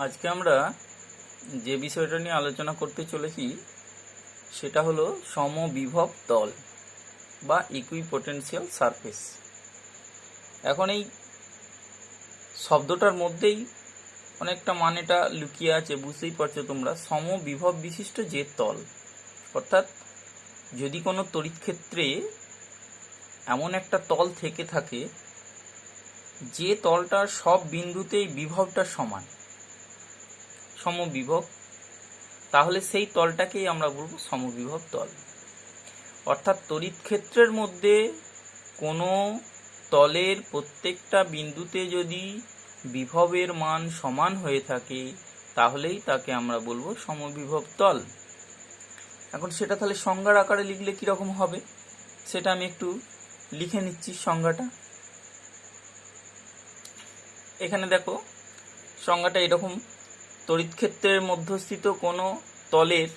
আজকে আমরা যে বিষয়টা নিয়ে আলোচনা করতে চলেছি সেটা হলো সমবিভব তল বা ইকুইপোটেনশিয়াল সারফেস। এখন এই শব্দটার মধ্যেই অনেকটা মানেটা লুকিয়ে আছে, বুঝতেই পারছো তোমরা। সমবিভব বিশিষ্ট যে তল, অর্থাৎ যদি কোনো তড়িৎ ক্ষেত্রে এমন একটা তল থেকে থাকে যে তলটার সব বিন্দুতেই বিভবটা সমান, সমবিভব, তাহলে সেই তলটাকেই আমরা বলবো সমবিভব তল। অর্থাৎ তড়িৎ ক্ষেত্রের মধ্যে কোনো তলের প্রত্যেকটা বিন্দুতে যদি বিভবের মান সমান হয়ে থাকে তাহলেই তাকে আমরা বলবো সমবিভব তল। এখন সেটা তাহলে সংজ্ঞার আকারে লিখলে কিরকম হবে সেটা আমি একটু লিখে নিচ্ছি সংজ্ঞাটা। এখানে দেখো সংজ্ঞাটা এরকম: তড়িৎ ক্ষেত্রের মধ্যস্থিত কোনো তলের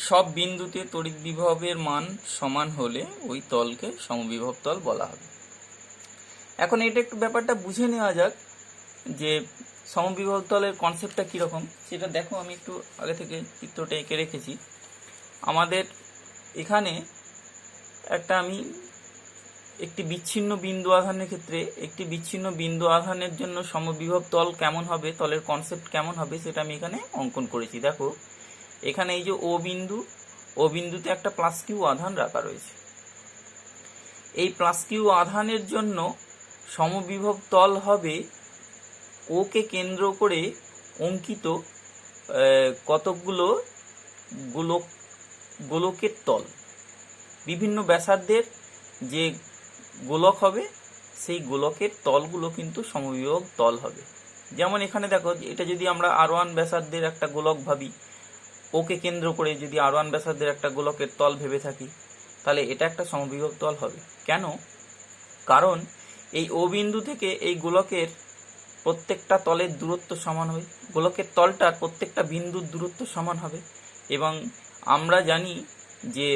সব বিন্দুতে তড়িৎ বিভবের মান সমান হলে ওই তলকে সমবিভব তল বলা হবে। এখন এটা একটু ব্যাপারটা বুঝে নেওয়া যাক যে সমবিভব তলের কনসেপ্টটা কীরকম সেটা দেখো। আমি একটু আগে থেকে চিত্রটা এঁকে রেখেছি। আমাদের এখানে আমি একটি বিচ্ছিন্ন বিন্দু আধানের ক্ষেত্রে একটি বিচ্ছিন্ন বিন্দু আধানের জন্য সমবিভব তল কেমন হবে, তলের কনসেপ্ট কেমন হবে সেটা আমি এখানে অঙ্কন করেছি। দেখো এখানে এই যে ও বিন্দুতে একটা প্লাস কিউ আধান রাখা রয়েছে। এই প্লাস কিউ আধানের জন্য সমবিভব তল হবে ওকে কেন্দ্র করে অঙ্কিত কতকগুলো গোলকের তল। বিভিন্ন ব্যাসার্ধের যে গোলক হবে সেই গোলকের তলগুলো কিন্তু সমবিভব তল হবে। যেমন এখানে দেখো, এটা যদি আমরা R1 ব্যাসার্ধের একটা গোলক ভাবি, ওকে কেন্দ্র করে যদি R1 ব্যাসার্ধের একটা গোলকের তল ভেবে থাকি, তাহলে এটা একটা সমবিভব তল হবে। কেন? কারণ এই ও বিন্দু থেকে এই গোলকের প্রত্যেকটা তলের দূরত্ব সমান হবে, গোলকের তলটার প্রত্যেকটা বিন্দুর দূরত্ব সমান হবে। এবং আমরা জানি যে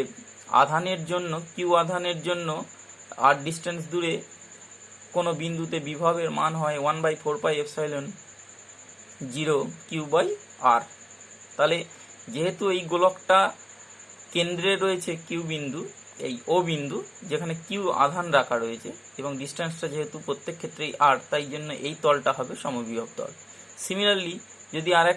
আধানের জন্য, কিউ আধানের জন্য আর ডিস্টেন্স দূরে কোনো বিন্দুতে বিভবের মান হয় 1/4πε0 Q/r। তাহলে যেহেতু এই গোলকটা কেন্দ্রে রয়েছে কিউ বিন্দু, এই ও বিন্দু যেখানে কিউ আধান রাখা রয়েছে এবং ডিস্টেন্সটা যেহেতু প্রত্যেক ক্ষেত্রেই আর, তাই জন্য এই তলটা হবে সমবিভব তল। সিমিলারলি যদি আর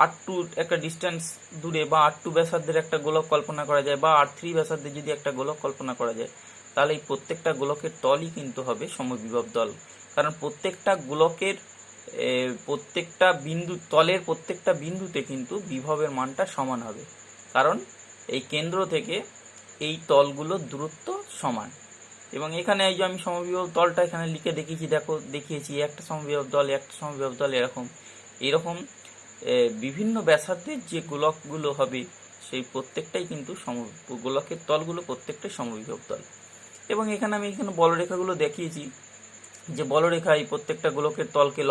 R2 একটা ডিস্টেন্স দূরে বা R2 ব্যাসার্ধের একটা গোলক কল্পনা করা যায়, বা R3 ব্যাসার্ধে যদি একটা গোলক কল্পনা করা যায়, তাহলে এই প্রত্যেকটা গোলকের তলই কিন্তু হবে সমবিভব তল। কারণ প্রত্যেকটা গোলকের প্রত্যেকটা বিন্দু, তলের প্রত্যেকটা বিন্দুতে কিন্তু বিভবের মানটা সমান হবে, কারণ এই কেন্দ্র থেকে এই তলগুলোর দূরত্ব সমান। এবং এখানে এই যে আমি সমবিভব তলটা এখানে লিখে দেখিয়েছি, দেখো দেখিয়েছি একটা সমবিভব তল, একটা সমবিভব তল, এরকম বিভিন্ন ব্যাসার্ধের যে গোলকগুলো হবে সেই প্রত্যেকটাই কিন্তু গোলকের তলগুলো প্রত্যেকটাই সমবিভব তল। এবং এখানে আমি বলরেখাগুলো দেখিয়েছি যে বলরেখা এই প্রত্যেকটা গোলকের তলকে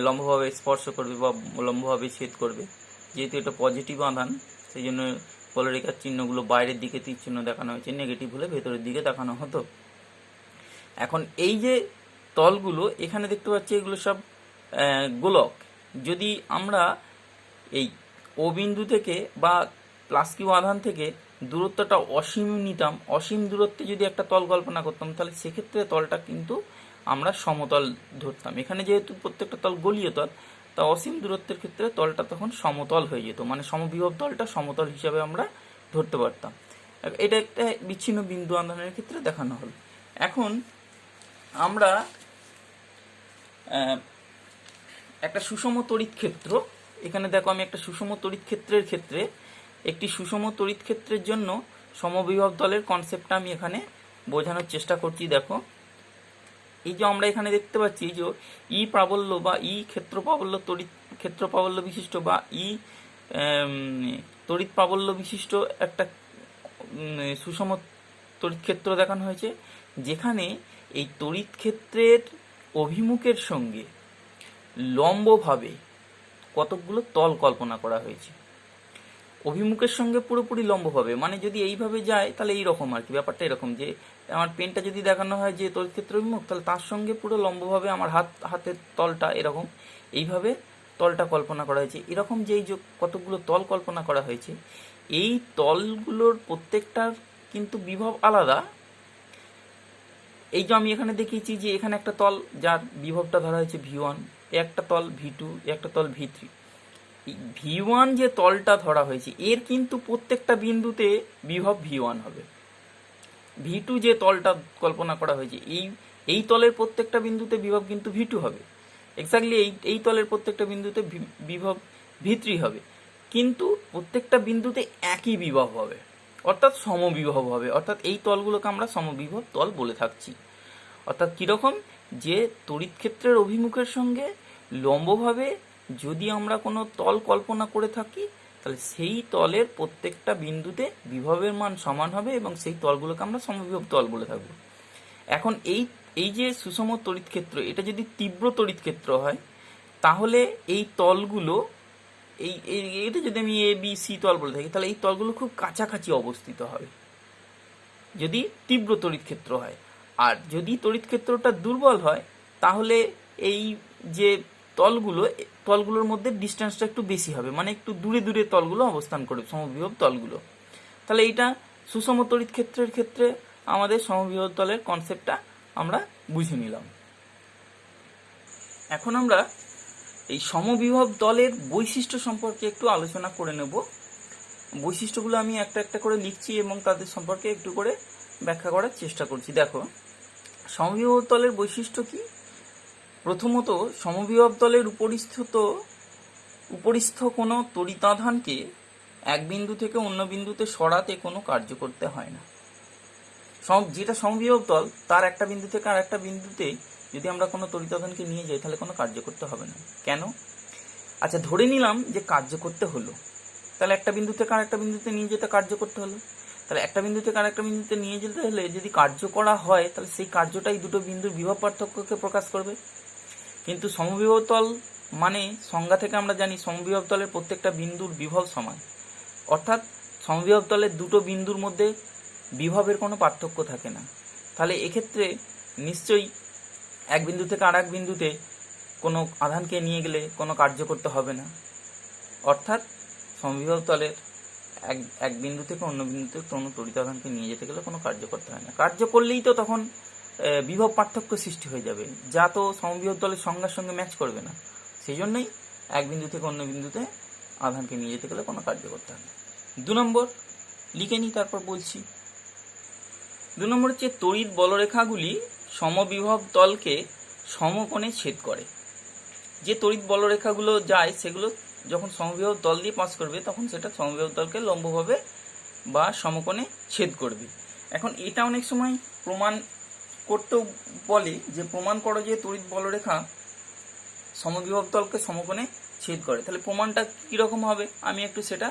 লম্বভাবে স্পর্শ করবে বা লম্বভাবে ছেদ করবে। যেহেতু এটা পজিটিভ আধান, সেই জন্য বলরেখার চিহ্নগুলো বাইরের দিকে তীর চিহ্ন দেখানো হয়েছে, নেগেটিভ হলে ভেতরের দিকে দেখানো হতো। এখন এই যে তলগুলো এখানে দেখতে পাচ্ছি, এগুলো সব গোলক। যদি আমরা এই ও বিন্দু থেকে বা প্লাস কিউ আধান থেকে দূরত্বটা অসীম নিতাম, অসীম দূরত্বে যদি একটা তল কল্পনা করতাম, তাহলে সেক্ষেত্রে তলটা কিন্তু আমরা সমতল ধরতাম। এখানে যেহেতু প্রত্যেকটা তল গোলীয় তল, তা অসীম দূরত্বের ক্ষেত্রে তলটা তখন সমতল হয়ে যেত, মানে সমবিভব তলটা সমতল হিসাবে আমরা ধরতে পারতাম। এটা একটা বিচ্ছিন্ন বিন্দু আধানের ক্ষেত্রে দেখানো হলো। এখন আমরা একটা সুষম তড়িৎ ক্ষেত্র, এখানে দেখো আমি একটা সুষম তড়িৎ ক্ষেত্রের ক্ষেত্রে একটি সুষম তড়িৎ ক্ষেত্রের জন্য সমবিভব তলের কনসেপ্টটা আমি এখানে বোঝানোর চেষ্টা করছি। দেখো এই যে আমরা এখানে দেখতে পাচ্ছি যে ই প্রাবল্য বা ই ক্ষেত্র প্রাবল্য ক্ষেত্র প্রাবল্য বিশিষ্ট বা ই তড়িৎ প্রাবল্য বিশিষ্ট একটা সুষম তড়িৎ ক্ষেত্র দেখানো হয়েছে, যেখানে এই তড়িৎ ক্ষেত্রের অভিমুখের সঙ্গে লম্বভাবে কতকগুলো তল কল্পনা করা হয়েছে। অভিমুখের সঙ্গে পুরোপুরি লম্বভাবে, মানে যদি এইভাবে যায় তাহলে এইরকম আর কি, ব্যাপারটা এরকম যে আমার পেনটা যদি দেখানো হয় যে তড়িৎ ক্ষেত্র অভিমুখ, তাহলে তার সঙ্গে পুরো লম্বভাবে আমার হাতের তলটা এরকম এইভাবে তলটা কল্পনা করা হয়েছে। এরকম যে কতগুলো তল কল্পনা করা হয়েছে, এই তলগুলোর প্রত্যেকটার কিন্তু বিভব আলাদা। এই যে আমি এখানে দেখিয়েছি যে এখানে একটা তল যার বিভবটা ধরা হয়েছে V1, একটা তল V2, একটা তল V3। V1 যে তলটা ধরা হয়েছে এর কিন্তু প্রত্যেকটা বিন্দুতে বিভব V1 হবে। V2 যে তলটা কল্পনা করা হয়েছে এই তলের প্রত্যেকটা বিন্দুতে বিভব কিন্তু V2 হবে। এক্স্যাক্টলি এই তলের প্রত্যেকটা বিন্দুতে বিভব V3 হবে, কিন্তু প্রত্যেকটা বিন্দুতে একই বিভব হবে, অর্থাৎ সমবিভব হবে। অর্থাৎ এই তলগুলোকে আমরা সমবিভব তল বলে থাকছি। অর্থাৎ কীরকম, যে তড়িৎ ক্ষেত্রের অভিমুখের সঙ্গে লম্বভাবে যদি আমরা কোনো তল কল্পনা করে থাকি, তাহলে সেই তলের প্রত্যেকটা বিন্দুতে বিভবের মান সমান হবে এবং সেই তলগুলোকে আমরা সমবিভব তল বলে থাকবো। এখন এই যে সুষম তড়িৎ ক্ষেত্র, এটা যদি তীব্র তড়িৎ ক্ষেত্র হয়, তাহলে এই তলগুলো এটা যদি আমি ABC তল বলে থাকি, তাহলে এই তলগুলো খুব কাছাকাছি অবস্থিত হবে যদি তীব্র তড়িৎ ক্ষেত্র হয়। আর যদি তড়িৎ ক্ষেত্রটা দুর্বল হয়, তাহলে এই যে তলগুলোর মধ্যে ডিস্টেন্সটা একটু বেশি হবে, মানে একটু দূরে দূরে তলগুলো অবস্থান করবে, সমবিভব তলগুলো। তাহলে এইটা সুষম তড়িৎ ক্ষেত্রের ক্ষেত্রে আমাদের সমবিভব তলের কনসেপ্টটা আমরা বুঝে নিলাম। এখন আমরা এই সমবিভব তলের বৈশিষ্ট্য সম্পর্কে একটু আলোচনা করে নেব। বৈশিষ্ট্যগুলো আমি একটা একটা করে লিখছি এবং তাদের সম্পর্কে একটু করে ব্যাখ্যা করার চেষ্টা করছি। দেখো, সমবিভব তলের বৈশিষ্ট্য কি? প্রথমত, সমবিভব তলের উপরিস্থ কোনো তড়িতাধানকে এক বিন্দু থেকে অন্য বিন্দুতে সরাতে কোনো কার্য করতে হয় না। যেটা সমবিভব তল, তার একটা বিন্দু থেকে আর একটা বিন্দুতে যদি আমরা কোনো তড়িতাধানকে নিয়ে যাই, তাহলে কোনো কার্য করতে হবে না। কেন? আচ্ছা, ধরে নিলাম যে কার্য করতে হলো, তাহলে একটা বিন্দু থেকে আর একটা বিন্দুতে নিয়ে যেতে কার্য করতে হলো। তাহলে একটা বিন্দু থেকে আর একটা বিন্দুতে নিয়ে যেতে হলে যদি কার্য করা হয়, তাহলে সেই কার্যটাই দুটো বিন্দুর বিভব পার্থক্যকে প্রকাশ করবে। কিন্তু সমবিভব তল মানে সংজ্ঞা থেকে আমরা জানি সমবিভব তলের প্রত্যেকটা বিন্দুর বিভব সমান, অর্থাৎ সমবিভব তলের দুটো বিন্দুর মধ্যে বিভবের কোনো পার্থক্য থাকে না। তাহলে এক্ষেত্রে নিশ্চয়ই এক বিন্দু থেকে আর এক বিন্দুতে কোনো আধানকে নিয়ে গেলে কোনো কার্য করতে হবে না। অর্থাৎ সমবিভব তলের এক বিন্দু থেকে অন্য বিন্দুতে কোনো তড়িতাধানকে নিয়ে যেতে গেলে কোনো কার্য করতে হয় না। কার্য করলেই তো তখন বিভব পার্থক্য সৃষ্টি হয়ে যাবে, যা তো সমবিভব তলের সংজ্ঞার সঙ্গে ম্যাচ করবে না। সেই জন্যই এক বিন্দু থেকে অন্য বিন্দুতে আধানকে নিয়ে যেতে গেলে কোনো কার্য করতে হয় না। 2 নম্বর লিখে নিই, তারপর বলছি। 2 নম্বর হচ্ছে তড়িৎ বলরেখাগুলি সমবিভব তলকে সমকোণে ছেদ করে। যে তড়িৎ বলরেখাগুলো যায়, সেগুলো যখন সমবিভব তল দিয়ে পাস করবে, তখন সেটা সমবিভব তলকে লম্বভাবে বা সমকোণে ছেদ করবে। এখন এটা অনেক সময় প্রমাণ করতেও বলে যে প্রমাণ করো যে তড়িৎ বলরেখা সমবিভব তলকে সমকোণে ছেদ করে। তাহলে প্রমাণটা কীরকম হবে আমি একটু সেটা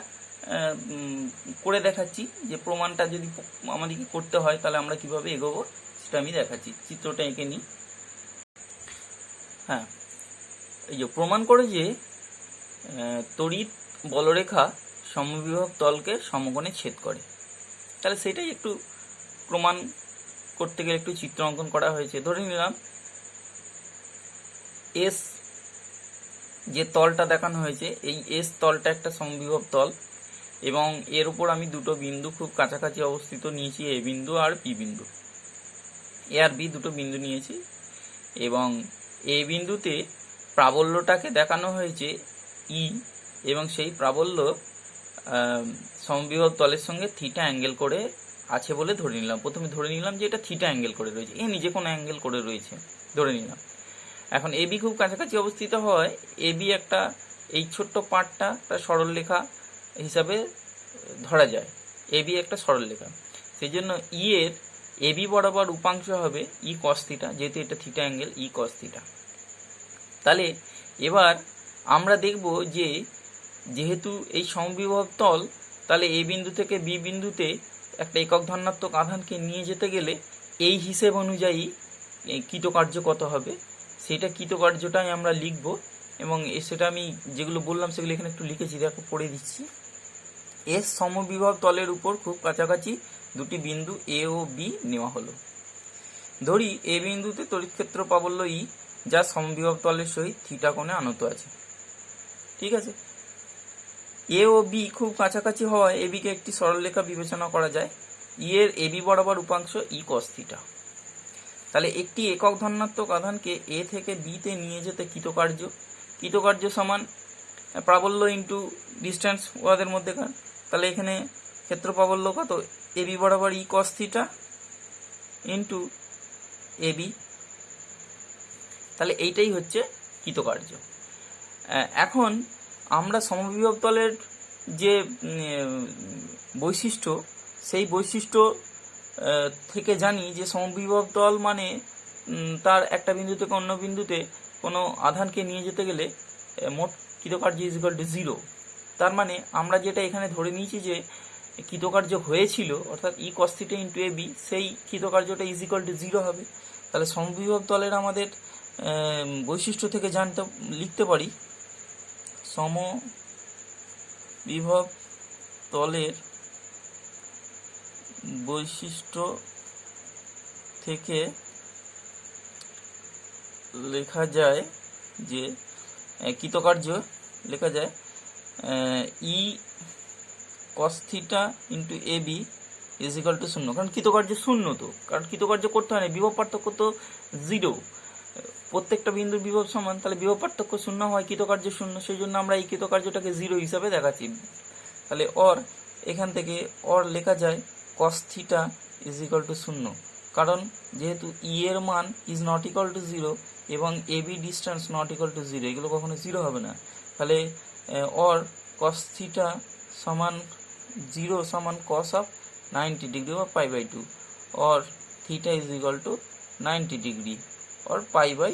করে দেখাচ্ছি, যে প্রমাণটা যদি আমাদেরকে করতে হয় তাহলে আমরা কিভাবে এগোবো সেটা আমি দেখাচ্ছি। চিত্রটা এঁকে নিই। হ্যাঁ, এই যে প্রমাণ করে যে তড়িৎ বলরেখা সমবিভব তলকে সমকোণে ছেদ করে, তাহলে সেটাই একটু প্রমাণ করতে গেলে একটু চিত্র অঙ্কন করা হয়েছে। ধরে নিলাম এস যে তলটা দেখানো হয়েছে, এই এস তলটা একটা সমবিভব তল এবং এর উপর আমি দুটো বিন্দু খুব কাছাকাছি অবস্থিত নিয়েছি, এ বিন্দু আর বি বিন্দু। এ আর বি দুটো বিন্দু নিয়েছি এবং এ বিন্দুতে প্রাবল্যটাকে দেখানো হয়েছে ই এবং সেই প্রাবল্য সমবিভব তলের সঙ্গে থিটা অ্যাঙ্গেল করে আছে বলে ধরে নিলাম। প্রথমে ধরে নিলাম যে এটা থিটা অ্যাঙ্গেল করে রয়েছে, এ নিজে কোনো অ্যাঙ্গেল করে রয়েছে ধরে নিলাম। এখন এ বি খুব কাছাকাছি অবস্থিত হয়, এ বি একটা এই ছোট্ট পার্টটা একটা সরলরেখা হিসাবে ধরা যায়, এ বি একটা সরলরেখা। সেই জন্য ই এর এ বি বরাবর উপাংশ হবে ই কস থিটা, যেহেতু এটা theta angle E cos theta. তাহলে এবার আমরা দেখব যে যেহেতু এই সমবিভব তল, তাহলে এ বিন্দু থেকে বি বিন্দুতে একটা একক ধনাত্মক আধানকে নিয়ে যেতে গেলে এই হিসেব অনুযায়ী কৃতকার্য কত হবে, সেটা কৃতকার্যটাই আমরা লিখব এবং সেটা আমি যেগুলো বললাম সেগুলো এখানে একটু লিখেছি, দেখো পড়ে দিচ্ছি। এস সমবিভব তলের উপর খুব কাছাকাছি দুটি বিন্দু এ ও বি নেওয়া হলো। ধরি এ বিন্দুতে তড়িৎ ক্ষেত্র প্রাবল্য ই যা সমবিভব তলের সহিত থিটা কোণে আনত আছে। ঠিক আছে, এ ও বি খুব কাছাকাছি হওয়ায় এ বিকে একটি সরলরেখা বিবেচনা করা যায়। ই এর এবি বরাবর উপাংশ ই কস থিটা। তাহলে একটি একক ধনাত্মক আধানকে এ থেকে বিতে নিয়ে যেতে কৃতকার্য সমান প্রাবল্য ইন্টু ডিস্টেন্স ওদের মধ্যেকার। তাহলে এখানে ক্ষেত্র প্রাবল্য কত, এবি বরাবর ই কস থিটা ইন্টু এবি। তাহলে এইটাই হচ্ছে কৃতকার্য। এখন আমরা সমবিভব তলের যে বৈশিষ্ট্য, সেই বৈশিষ্ট্য থেকে জানি যে সমবিভব তল মানে তার একটা বিন্দু থেকে অন্য বিন্দুতে কোনো আধানকে নিয়ে যেতে গেলে মোট কৃতকার্য ইজ ইকুয়াল টু 0। তার মানে আমরা যেটা এখানে ধরে নিয়েছি যে কৃতকার্য হয়েছিল, অর্থাৎ ই cos theta into A B, সেই কৃতকার্যটা ইজ ইকুয়াল টু 0 হবে। তাহলে সমবিভব তলের আমাদের বৈশিষ্ট্য থেকে লিখতে পারি সমবিভব তলের বৈশিষ্ট্য থেকে লেখা যায় যে কৃতকার্য লেখা যায় E cos theta into A B is equal to 0। কারণ কৃতকার্য 0, তো কারণ কৃতকার্য করতে হয় না, বিভব পার্থক্য তো 0, প্রত্যেকটা বিন্দুর বিভব সমান, তাহলে বিভব পার্থক্য 0 হয়, কৃতকার্য 0, সেই জন্য আমরা এই কৃতকার্যটাকে 0 হিসাবে দেখাচ্ছি। তাহলে এখান থেকে লেখা যায় cos theta is equal to 0, কারণ যেহেতু ই এর মান ইজ নট ইকুয়াল টু 0 এবং A B distance not equal to 0, এগুলো কখনো 0 হবে না। তাহলে কস থিটা সমান 0 সমান কস অফ 90 ডিগ্রি বা pi by 2, or theta is equal to 90 degree or pi by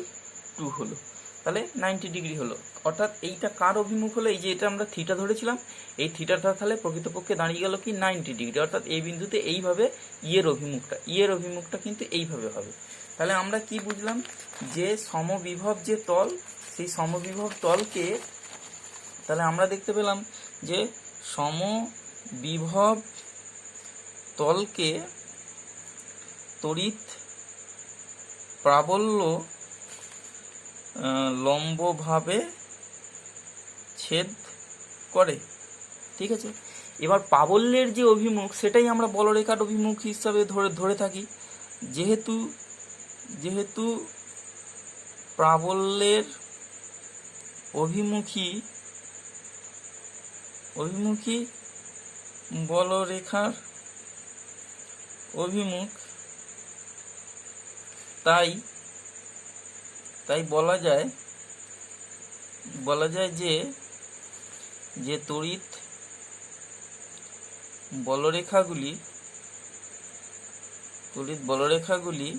2 হলো। তাহলে 90 ডিগ্রি হলো, অর্থাৎ এইটা কার অভিমুখ হলো, এই যে এটা আমরা থিটা ধরেছিলাম, এই থিটাটা তাহলে প্রকৃতপক্ষে দাঁড়িয়ে গেল কি 90 ডিগ্রি, অর্থাৎ এই বিন্দুতে এইভাবে ইয়ের অভিমুখটা কিন্তু এইভাবে হবে। তাহলে আমরা কি বুঝলাম, যে সমবিভব যে তল, সেই সমবিভব তলকে তাহলে আমরা দেখতে পেলাম যে সমবিভব তলকে তড়িৎ প্রাবল্য লম্বভাবে ছেদ করে। ঠিক আছে, এবার প্রাবল্যের যে অভিমুখ সেটাই আমরা বলরেখার অভিমুখ হিসাবে ধরে থাকি। যেহেতু প্রাবল্যের অভিমুখী বলরেখার অভিমুখ, তাই বলা যায় যে তড়িৎ বলরেখাগুলি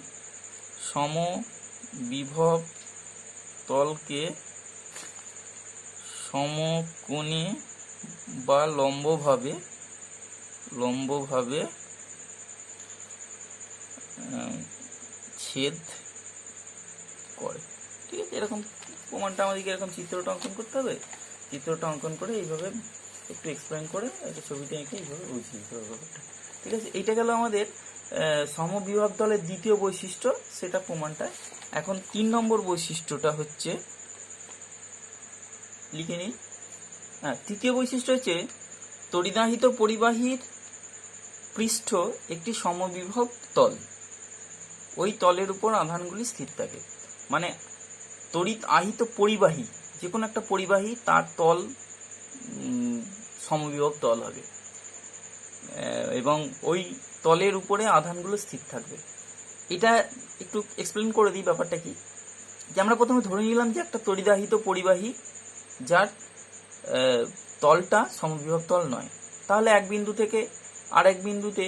সমবিভব তলকে সমকোণে বা লম্বভাবে ছেদ করে। ঠিক আছে, এরকম প্রমাণটা আমাদেরকে এরকম চিত্রটা অঙ্কন করতে হবে, চিত্রটা অঙ্কন করে এইভাবে একটু এক্সপ্লেন করে একটা ছবিটা এঁকে এইভাবে বুঝিয়ে দিতে হবে ব্যাপারটা। ঠিক আছে, এইটা গেল আমাদের সমবিভব তলের দ্বিতীয় বৈশিষ্ট্য, সেটা প্রমাণটা। এখন 3 নম্বর বৈশিষ্ট্যটা হচ্ছে, লিখে নিই। তৃতীয় বৈশিষ্ট্য হচ্ছে তড়িদাহিত পরিবাহীর পৃষ্ঠ একটি সমবিভব তল, ওই তলের উপর আধানগুলি স্থির থাকে। মানে তড়িৎ আহিত পরিবাহী, যে কোনো একটা পরিবাহী, তার তল সমবিভব তল হবে এবং ওই তলের উপরে আধানগুলো স্থির থাকবে। এটা একটু এক্সপ্লেন করে দিই ব্যাপারটা কি। যে আমরা প্রথমে ধরে নিলাম যে একটা তড়িদাহিত পরিবাহী যার তলটা সমবিভব তল নয়, তাহলে এক বিন্দু থেকে আরেক বিন্দুতে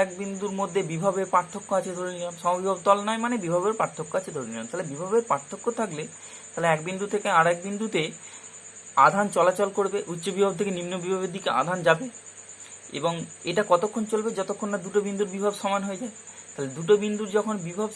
এক বিন্দুর মধ্যে বিভবের পার্থক্য আছে ধরে নিলাম। সমবিভব তল নয় মানে বিভবের পার্থক্য আছে ধরে নিলাম। তাহলে বিভবের পার্থক্য থাকলে তাহলে এক বিন্দু থেকে আরেক বিন্দুতে আধান চলাচল করবে, উচ্চ বিভব থেকে নিম্ন বিভবের দিকে আধান যাবে, এবং এটা কতক্ষণ চলবে, যতক্ষণ না দুটো বিন্দুর বিভব সমান হয়ে যায়। তাহলে দুটো বিন্দুর যখন বিভব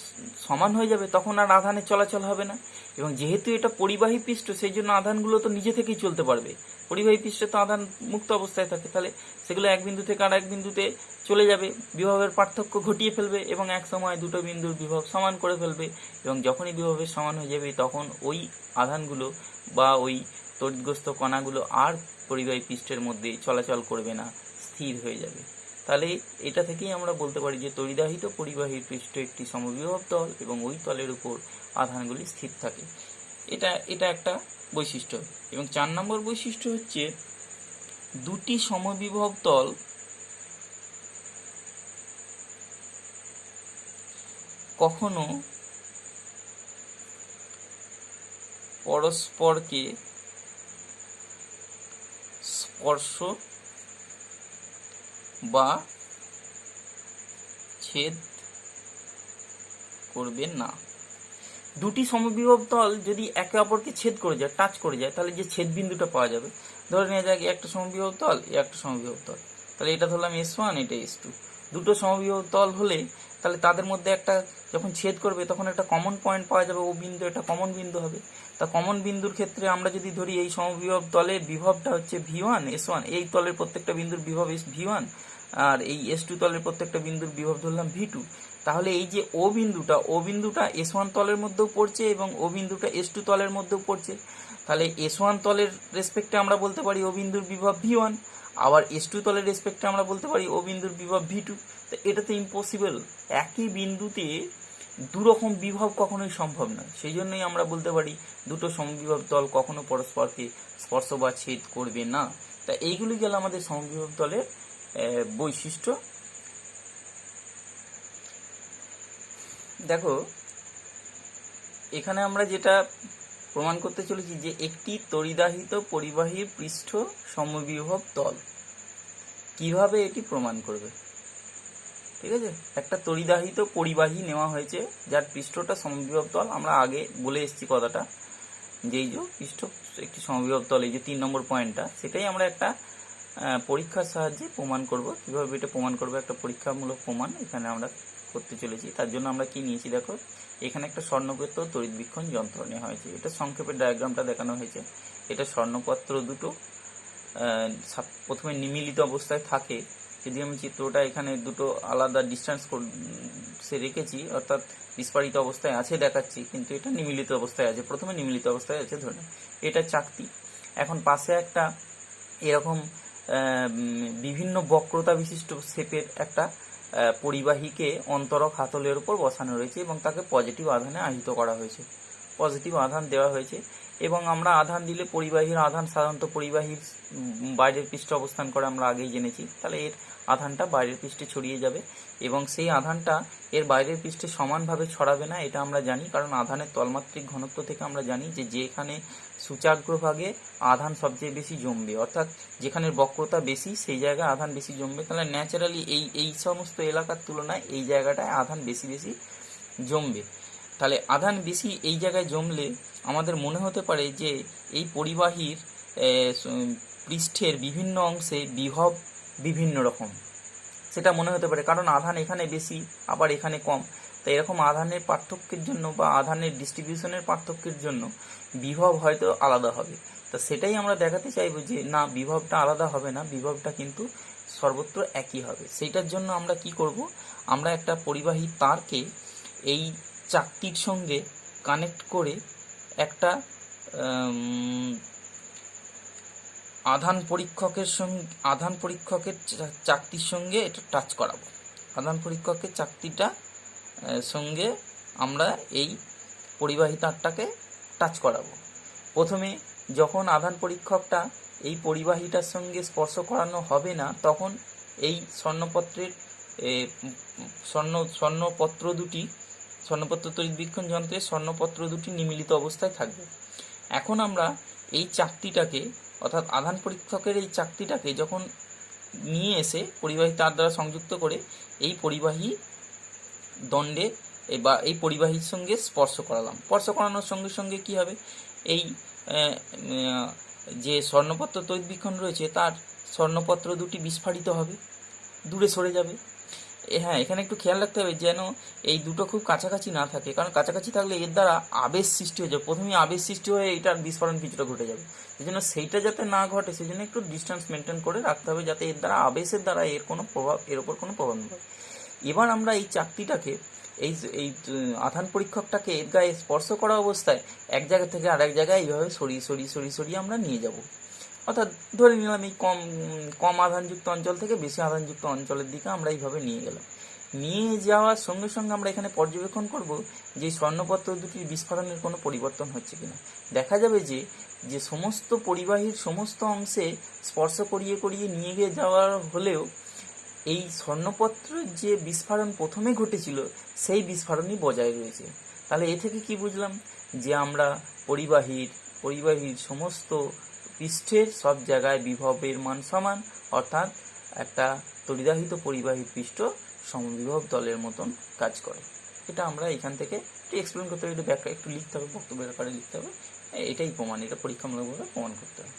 সমান হয়ে যাবে তখন আর আধানের চলাচল হবে না, এবং যেহেতু এটা পরিবাহী পৃষ্ঠ সেই জন্য আধানগুলো তো নিজে থেকেই চলতে পারবে। পরিবাহী পৃষ্ঠে তো আধান মুক্ত অবস্থায় থাকে, তাহলে সেগুলো এক বিন্দু থেকে আর এক বিন্দুতে চলে যাবে, বিভবের পার্থক্য ঘটিয়ে ফেলবে এবং এক সময় দুটো বিন্দুর বিভব সমান করে ফেলবে, এবং যখনই বিভবের সমান হয়ে যাবে তখন ওই আধানগুলো বা ওই তড়িৎগ্রস্ত কণাগুলো আর পরিবাহী পৃষ্ঠের মধ্যে চলাচল করবে না, স্থির হয়ে যাবে। তাহলে এটা থেকেই আমরা বলতে পারি যে তড়িদাহিত পরিবাহী পৃষ্ঠ একটি সমবিভব তল এবং ওই তলের উপর আধানগুলি স্থির থাকে। এটা একটা বৈশিষ্ট্য। এবং 4 নম্বর বৈশিষ্ট্য হচ্ছে দুটি সমবিভব তল কখনো পরস্পরকে স্পর্শ বা ছেদ করবে না। দুটি সমবিভব তল যদি একে অপরকে ছেদ করে যায়, টাচ করে যায়, তাহলে যে ছেদ বিন্দুটা পাওয়া যাবে, ধরে নেওয়া যাক একটা সমবিভব তল, একটা সমবিভব তল, তাহলে এটা ধরলাম S1, এটা S2। দুটো সমবিভব তল হলে তাহলে তাদের মধ্যে একটা যখন ছেদ করবে তখন একটা কমন পয়েন্ট পাওয়া যাবে, ও বিন্দু একটা কমন বিন্দু হবে। তা কমন বিন্দুর ক্ষেত্রে আমরা যদি ধরি এই সমবিভব তলের বিভবটা হচ্ছে V1 S1, এই তলের প্রত্যেকটা বিন্দুর বিভব V1, আর এই S2 তলের প্রত্যেকটা বিন্দুর বিভব ধরলাম V2। তাহলে এই যে ও বিন্দুটা S1 তলের মধ্যেও পড়ছে এবং ও বিন্দুটা S2 তলের মধ্যেও পড়ছে। তাহলে S1 তলের রেসপেক্টে আমরা বলতে পারি ও বিন্দুর বিভব V1, আবার S2 তলের রেসপেক্টে আমরা বলতে পারি ও বিন্দুর বিভব V2। তো এটা তো ইম্পসিবল, একই বিন্দুতে দুরকম বিভব কখনোই সম্ভব নয়। সেই জন্যই আমরা বলতে পারি দুটো সমবিভব তল কখনো পরস্পরকে স্পর্শ বা ছেদ করবে না। তা এইগুলি গেল আমাদের সমবিভব তলের বৈশিষ্ট্য। দেখো এখানে আমরা যেটা প্রমাণ করতে চলেছি যে একটি তড়িদাহিত পরিবাহী পৃষ্ঠ সমবিভব তল। কিভাবে এটি প্রমাণ করবে? ঠিক আছে, একটা তড়িদাহিত পরিবাহী নেওয়া হয়েছে যার পৃষ্ঠটা সমবিভব তল। আমরা আগে বলে এসেছি কথাটা, যে এই যে পৃষ্ঠ একটি সমবিভব তল, এই যে 3 নম্বর পয়েন্টটা, সেটাই আমরা একটা পরীক্ষার সাহায্যে প্রমাণ করব। কিভাবে এটা প্রমাণ করবো, একটা পরীক্ষামূলক প্রমাণ এখানে আমরা করতে চলেছি। তার জন্য আমরা কি নিয়েছি দেখো, এখানে একটা স্বর্ণপত্র তড়িৎবীক্ষণ যন্ত্র নেওয়া হয়েছে। এটা সংক্ষেপে ডায়াগ্রামটা দেখানো হয়েছে। এটা স্বর্ণপত্র দুটো প্রথমে নিমিলিত অবস্থায় থাকে। যদি আমি চিত্রটা এখানে দুটো আলাদা ডিস্টেন্স সে রেখেছি, অর্থাৎ বিস্ফারিত অবস্থায় আছে দেখাচ্ছি, কিন্তু এটা নিমিলিত অবস্থায় আছে। প্রথমে নিমিলিত অবস্থায় আছে ধরে, এটা চাকতি। এখন পাশে একটা এরকম বিভিন্ন বক্রতা বিশিষ্ট শেপের একটা পরিবাহীকে অন্তরক হাতলের উপর বসানো রয়েছে এবং তাকে পজিটিভ আধানে আহিত করা হয়েছে, পজিটিভ আধান দেওয়া হয়েছে। এবং আমরা আধান দিলে পরিবাহীর আধান সাধারণত পরিবাহীর বাইরের পৃষ্ঠে অবস্থান করে, আমরা আগেই জেনেছি। তাহলে এর আধানটা বাইরের পৃষ্ঠে ছড়িয়ে যাবে এবং সেই আধানটা এর বাইরের পৃষ্ঠে সমানভাবে ছড়াবে না, এটা আমরা জানি। কারণ আধানের তলমাত্রিক ঘনত্ব থেকে আমরা জানি যে যেখানে সূচাগ্রভাগে আধান সবচেয়ে বেশি জমবে, অর্থাৎ যেখানে বক্রতা বেশি সেই জায়গায় আধান বেশি জমবে। তাহলে ন্যাচারালি এই সমস্ত এলাকার তুলনায় এই জায়গাটায় আধান বেশি বেশি জমবে। তাহলে আধান বেশি এই জায়গায় জমলে আমাদের মনে হতে পারে যে এই পরিবাহীর পৃষ্ঠের বিভিন্ন অংশে বিভব বিভিন্ন রকম, সেটা মনে হতে পারে। কারণ আধান এখানে বেশি আবার এখানে কম, তাই এরকম আধানের পার্থক্যের জন্য বা আধানের ডিস্ট্রিবিউশনের পার্থক্যের জন্য বিভব হয়তো আলাদা হবে। তা সেটাই আমরা দেখাতে চাইবো যে না, বিভবটা আলাদা হবে না, বিভবটা কিন্তু সর্বত্র একই হবে। সেইটার জন্য আমরা কি করব, আমরা একটা পরিবাহী তারকে এই চাকতির সঙ্গে কানেক্ট করে একটা আধান পরীক্ষকের চাকতির সঙ্গে এটা টাচ করাবো। আধান পরীক্ষকের চাকতিটা সঙ্গে আমরা এই পরিবাহী তারটাকে টাচ করাবো। প্রথমে যখন আধান পরীক্ষকটা এই পরিবাহীটার সঙ্গে স্পর্শ করানো হবে না, তখন এই স্বর্ণপত্র তড়িৎবীক্ষণ যন্ত্রের স্বর্ণপত্র দুটি নিমিলিত অবস্থায় থাকবে। এখন আমরা এই চাকতিটাকে, অর্থাৎ আধান পরীক্ষকের এই চাকতিটাকে যখন নিয়ে এসে পরিবাহী তার দ্বারা সংযুক্ত করে এই পরিবাহী দণ্ডে বা এই পরিবাহীর সঙ্গে স্পর্শ করালাম। স্পর্শ করানোর সঙ্গে সঙ্গে কি হবে, এই যে স্বর্ণপত্র তড়িৎবীক্ষণ রয়েছে তার স্বর্ণপত্র দুটি বিস্ফারিত হবে, দূরে সরে যাবে। হ্যাঁ, এখানে একটু খেয়াল রাখতে হবে যেন এই দুটো খুব কাছাকাছি না থাকে, কারণ কাছাকাছি থাকলে এর দ্বারা আবেশ সৃষ্টি হয়ে যাবে, প্রথমেই আবেশ সৃষ্টি হয়ে এটার বিস্ফোরণ কিছুটা ঘটে যাবে। সেই জন্য সেইটা যাতে না ঘটে সেই জন্য একটু ডিস্টেন্স মেনটেন করে রাখতে হবে, যাতে এর দ্বারা আবেশের দ্বারা এর কোনো প্রভাব, এর ওপর কোনো প্রভাব না পড়ে। এবার আমরা এই চাকতিটাকে, এই এই আধান পরীক্ষকটাকে এর গায়ে স্পর্শ করা অবস্থায় এক জায়গা থেকে আরেক জায়গায় এইভাবে সরিয়ে সরিয়ে সরিয়ে সরিয়ে আমরা নিয়ে যাব। অর্থাৎ ধরে নিলাম এই কম কম আধানযুক্ত অঞ্চল থেকে বেশি আধানযুক্ত অঞ্চলের দিকে আমরা এইভাবে নিয়ে গেলাম। নিয়ে যাওয়ার সঙ্গে সঙ্গে আমরা এখানে পর্যবেক্ষণ করব যে স্বর্ণপত্র দুটির বিস্ফোরণের কোনো পরিবর্তন হচ্ছে কিনা। দেখা যাবে যে যে সমস্ত পরিবাহীর সমস্ত অংশে স্পর্শ করিয়ে করিয়ে নিয়ে গিয়ে যাওয়ার হলেও এই স্বর্ণপত্রের যে বিস্ফোরণ প্রথমে ঘটেছিল সেই বিস্ফোরণই বজায় রয়েছে। তাহলে এ থেকে কি বুঝলাম, যে আমরা পরিবাহীর সমস্ত পৃষ্ঠের সব জায়গায় বিভবের মান সমান, অর্থাৎ একটা তড়িদাহিত পরিবাহী পৃষ্ঠ সমবিভব তলের মতন কাজ করে। এটা আমরা এখান থেকে একটু এক্সপ্লেন করতে হবে, একটু ব্যাখ্যা একটু লিখতে হবে, বক্তব্যের আকারে লিখতে হবে। এটাই প্রমাণ, এটা পরীক্ষামূলকভাবে প্রমাণ করতে হবে।